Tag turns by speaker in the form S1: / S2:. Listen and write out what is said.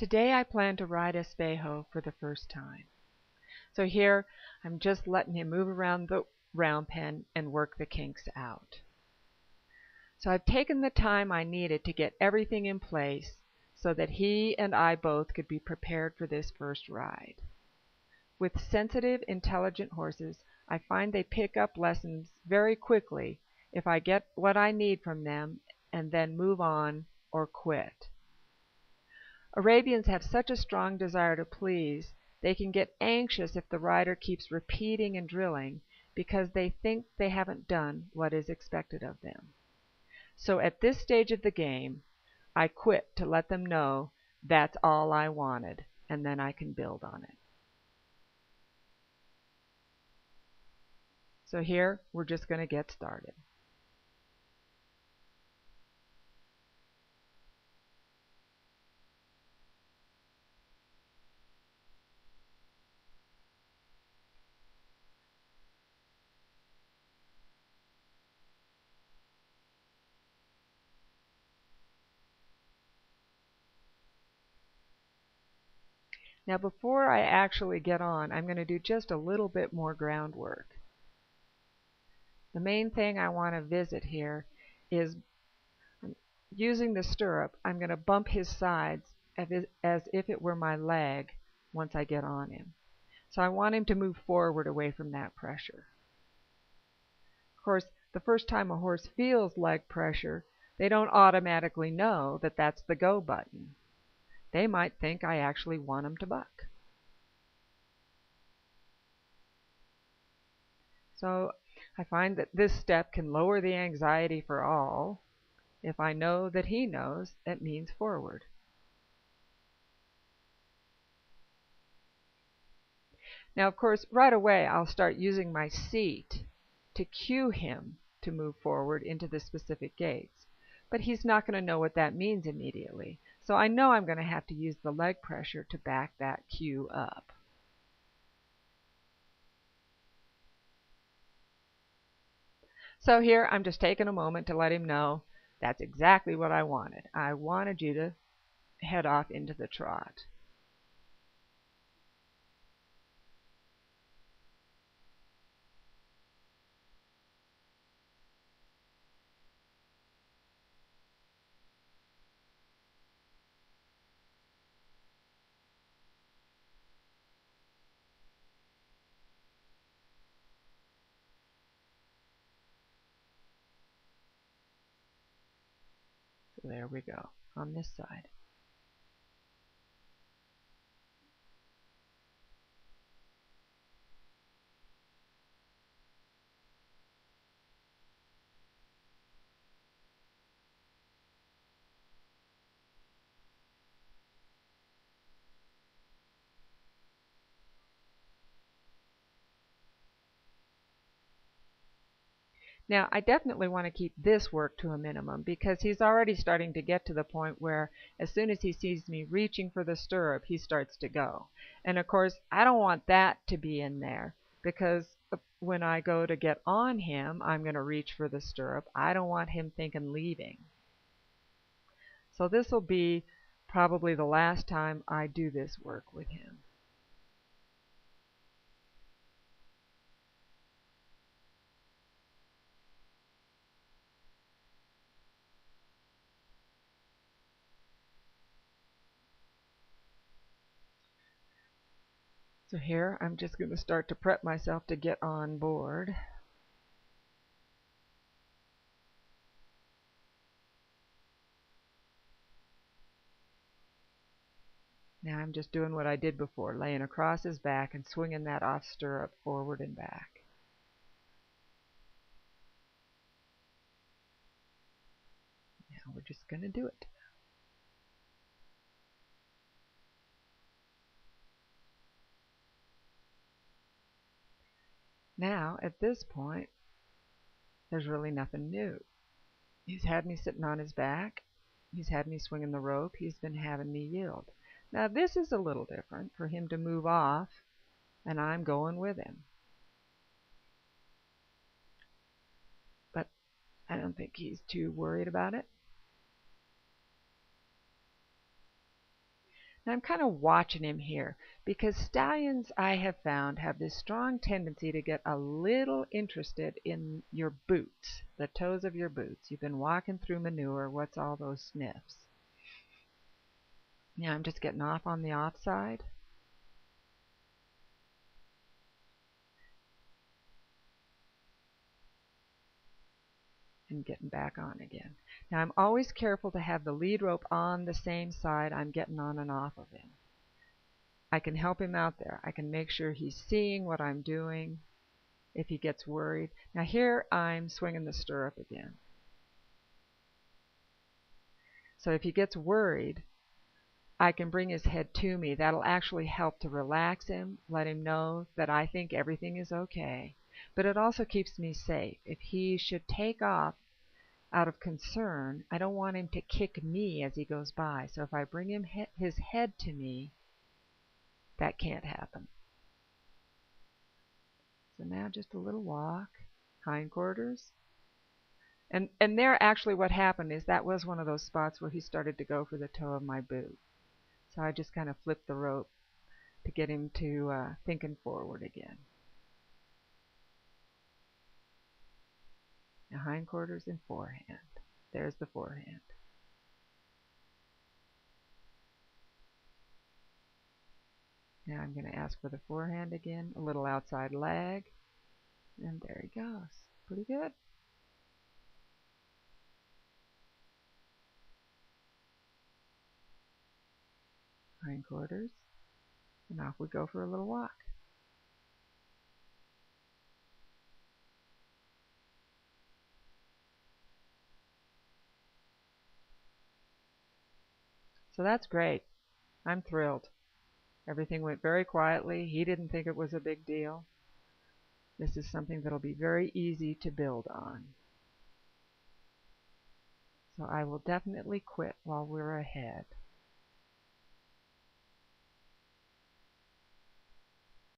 S1: Today I plan to ride Espejo for the first time. So here I'm just letting him move around the round pen and work the kinks out. So I've taken the time I needed to get everything in place so that he and I both could be prepared for this first ride. With sensitive, intelligent horses, I find they pick up lessons very quickly if I get what I need from them and then move on or quit. Arabians have such a strong desire to please, they can get anxious if the rider keeps repeating and drilling because they think they haven't done what is expected of them. So at this stage of the game, I quit to let them know that's all I wanted, and then I can build on it. So here, we're just going to get started. Now before I actually get on, I'm going to do just a little bit more groundwork. The main thing I want to visit here is using the stirrup, I'm going to bump his sides as if it were my leg once I get on him. So I want him to move forward away from that pressure. Of course, the first time a horse feels leg pressure, they don't automatically know that that's the go button. They might think I actually want him to buck. So I find that this step can lower the anxiety for all. If I know that he knows, it means forward. Now, of course, right away I'll start using my seat to cue him to move forward into the specific gaits. But he's not going to know what that means immediately. So I know I'm going to have to use the leg pressure to back that cue up. So here I'm just taking a moment to let him know that's exactly what I wanted. I wanted you to head off into the trot. So there we go on this side. Now, I definitely want to keep this work to a minimum because he's already starting to get to the point where as soon as he sees me reaching for the stirrup, he starts to go. And of course, I don't want that to be in there because when I go to get on him, I'm going to reach for the stirrup. I don't want him thinking leaving. So this will be probably the last time I do this work with him. So here I'm just going to start to prep myself to get on board. Now I'm just doing what I did before, laying across his back and swinging that off stirrup forward and back. Now we're just going to do it. Now, at this point, there's really nothing new. He's had me sitting on his back. He's had me swinging the rope. He's been having me yield. Now this is a little different for him to move off, and I'm going with him. But I don't think he's too worried about it. And I'm kind of watching him here because stallions, I have found, have this strong tendency to get a little interested in your boots, the toes of your boots. You've been walking through manure. What's all those sniffs? Now I'm just getting off on the offside. And getting back on again. Now I'm always careful to have the lead rope on the same side I'm getting on and off of him. I can help him out there. I can make sure he's seeing what I'm doing if he gets worried. Now here I'm swinging the stirrup again. So if he gets worried, I can bring his head to me. That'll actually help to relax him, let him know that I think everything is okay. But it also keeps me safe. If he should take off out of concern, I don't want him to kick me as he goes by. So if I bring him his head to me, that can't happen. So now just a little walk, hindquarters. And there actually what happened is that was one of those spots where he started to go for the toe of my boot. So I just kind of flipped the rope to get him to thinking forward again. Now hindquarters and forehand. There's the forehand. Now I'm going to ask for the forehand again, a little outside leg, and there he goes. Pretty good. Hindquarters, and off we go for a little walk. So that's great. I'm thrilled. Everything went very quietly. He didn't think it was a big deal. This is something that'll be very easy to build on. So I will definitely quit while we're ahead.